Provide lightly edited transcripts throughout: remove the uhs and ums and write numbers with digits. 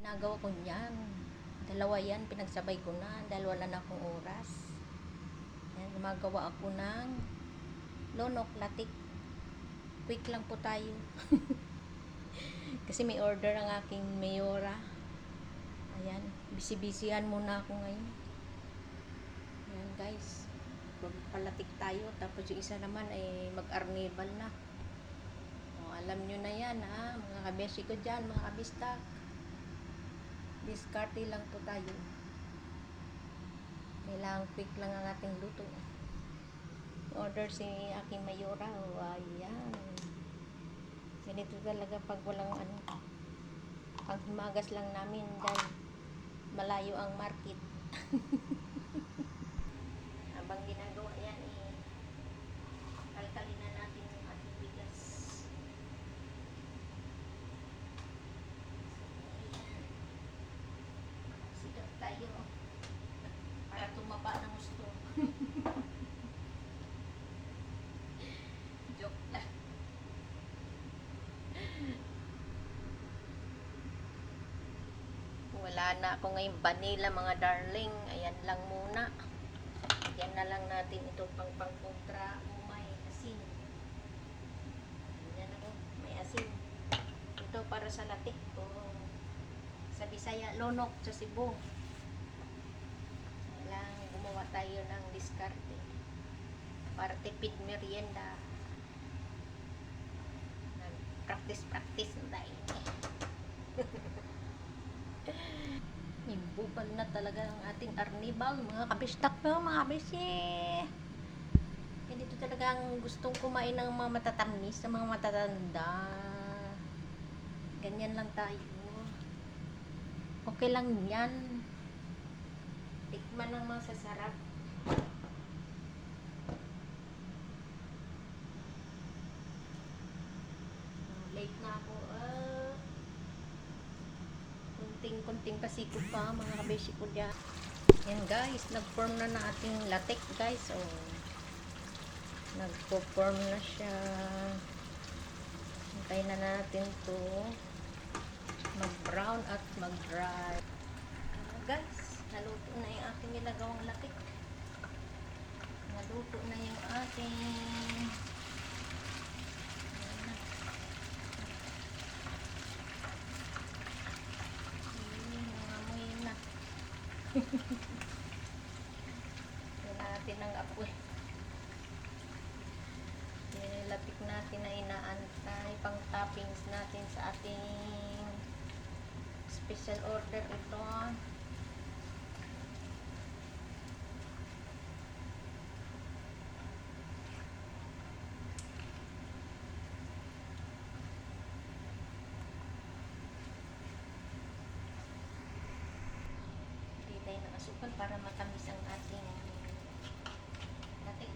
Nagawa ko niyan. Dalawa yan, pinagsabay ko na dahil wala na akong oras. Yan, gumagawa ako ng lonok, latik. Quick lang po tayo. Kasi may order ang aking mayora. Ayan, busy-busyhan muna ako ngayon. Ayan guys, palatik tayo. Tapos yung isa naman ay mag-arnival na. O, alam nyo na yan ha, mga kabeshi ko dyan, mga kabistak. Diskarte lang po tayo. Kailangan quick lang ang ating luto. Order si aking mayora. O, ayan. Ganito talaga pag walang ano. Pag himagas lang namin dahil malayo ang market. Habang ginagawa yan, kalkalin na natin yung ating bigas. Sigat tayo para tumaba ng gusto. Joke lang. Wala na ako ngayong vanilla mga darling. Ayan lang muna. Yan na lang natin ito pang kontra. May asin. Yan ako. May asin. Ito para sa latik o sa Bisaya, lonok sa Cebu. Kailangan gumawa tayo ng diskarte para tipid merienda. Practice na tayo. Ibubal na talaga ang ating arnibal, mga kabistak na, mga kabisi. Dito talaga ang gustong kumain ng mga matatamis, ng mga matatanda. Ganyan lang tayo. Okay lang yan. Tikman ng mga sasarap. Late na ako. Kunting pasikot pa mga kabeshi ko dyan. Yan guys, nag-form na na ating latek guys. Oh, nag-form na siya. Hintayin na natin to mag-brown at mag-dry. Guys, naluto na yung ating nilagawang latik. Naluto na yung ating yan natin ang apoy. Nilatik natin na inaantay pang toppings natin sa ating special order ito. Tayo ng asukal para matamis ang ating latik.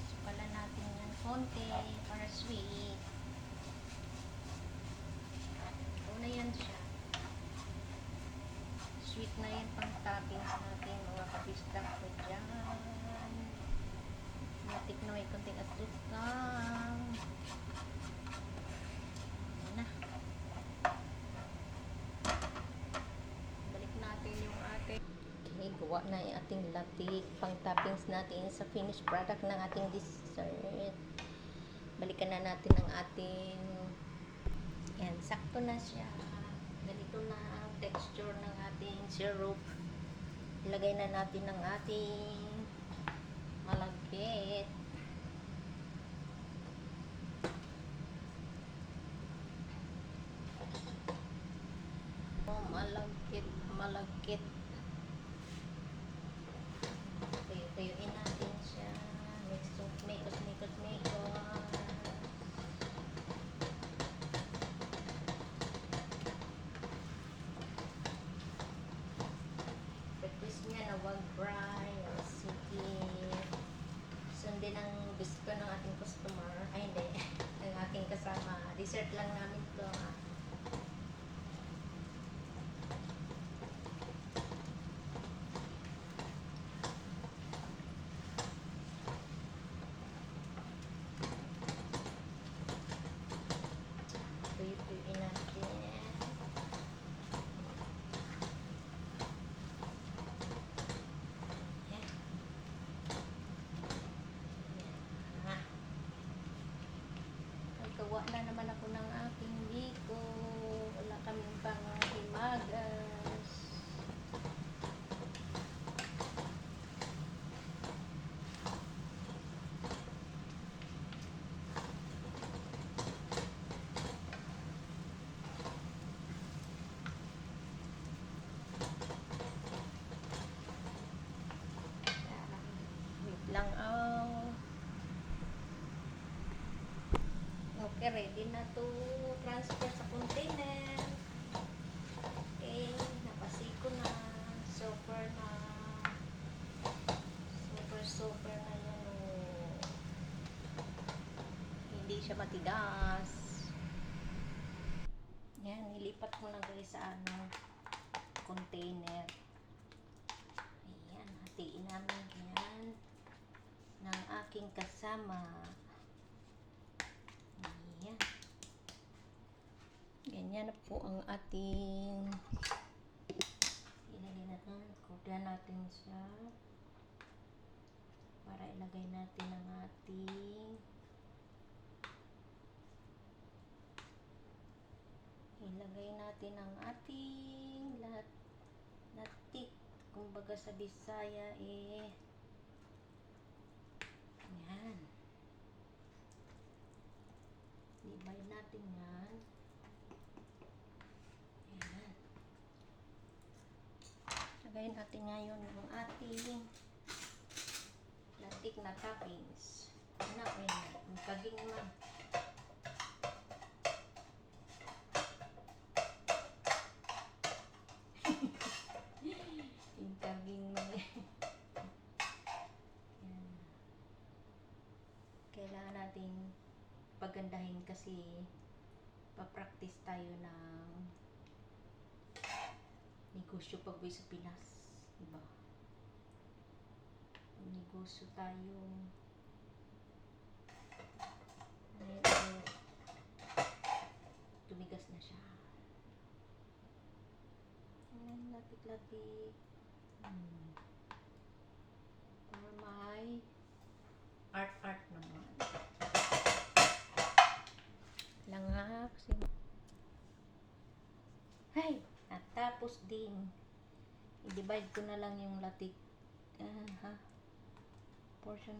Sukalan natin yan konti para sweet. Ito na yan siya. Sweet na yan pang toppings natin mga kabistak ko dyan. Latik na may konting asukal. Gawa na yung ating latik, pang toppings natin sa finished product ng ating dessert. Balikan na natin ang ating, yan, sakto na siya. Ganito na ang texture ng ating syrup. Ilagay na natin ang ating malagkit. Malagkit. Tuyuin natin siya. Mekos. Practice niya na wag dry. Sige. Sundin ang gusto ng ating customer. Ay, hindi. Ang aking kasama. Dessert lang namin to. ready na to transfer sa container. Okay, napasiko na. Super na. Super na yan. Oh. Hindi siya matigas. Yan, nilipat ko na guys sa container. Ayan, hatiin namin yan ng aking kasama. Ayan. Ganyan na po ang ating ilagay natin. Kuha natin siya para ilagay natin ang ating latik. Kumbaga sa Bisaya yan. Ibay natin yan. Yan. Lagayin natin ngayon yung ating latik na toppings. Magkaging man. Kailangan natin pagandahin kasi pa-practice tayo ng negosyo pag sa Pinas, diba? Negosyo tayo. Ayan, tumigas na siya. Ayan, latik-latik. Para may art naman. Langak. Hay! Natapos din. I-divide ko na lang yung latik.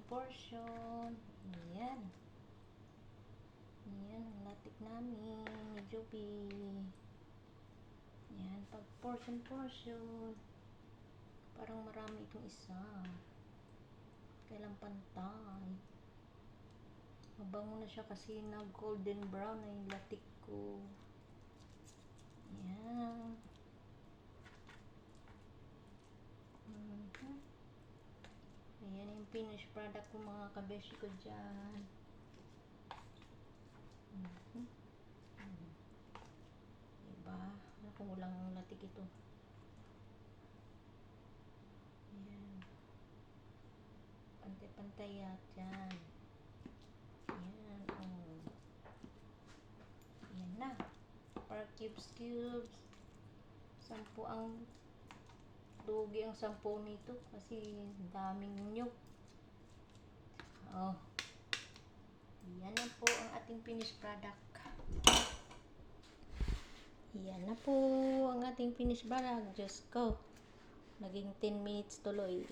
Portion. Ayan. Ayan ang latik namin ni Joby. Ayan, pag portion. Parang marami itong isa. Kailang pantay. Mabango na siya kasi na golden brown na yung latik ko. Ayan. Ayan yung finished product ko mga kabeshi ko dyan. Diba? Kung walang latik ito. Ayan. Pantay-pantay yan. Ayan. Oh. Ayan na. Para cubes. 10 ang lugi ang 10 nito kasi daming nyug. Oh. Yan na po ang ating finished product. Yan na po ang ating finished product. Diyos ko. Naging 10 minutes tuloy.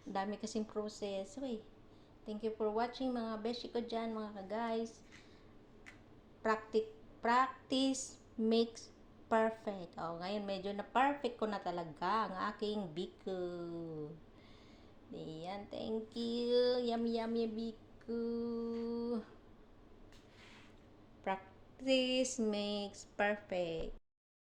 Dami kasing process. Thank you for watching mga beshi ko dyan, mga guys. Practice makes perfect. Ngayon medyo na perfect ko na talaga ang aking biko. Ayan, thank you. Yummy biko. Practice makes perfect.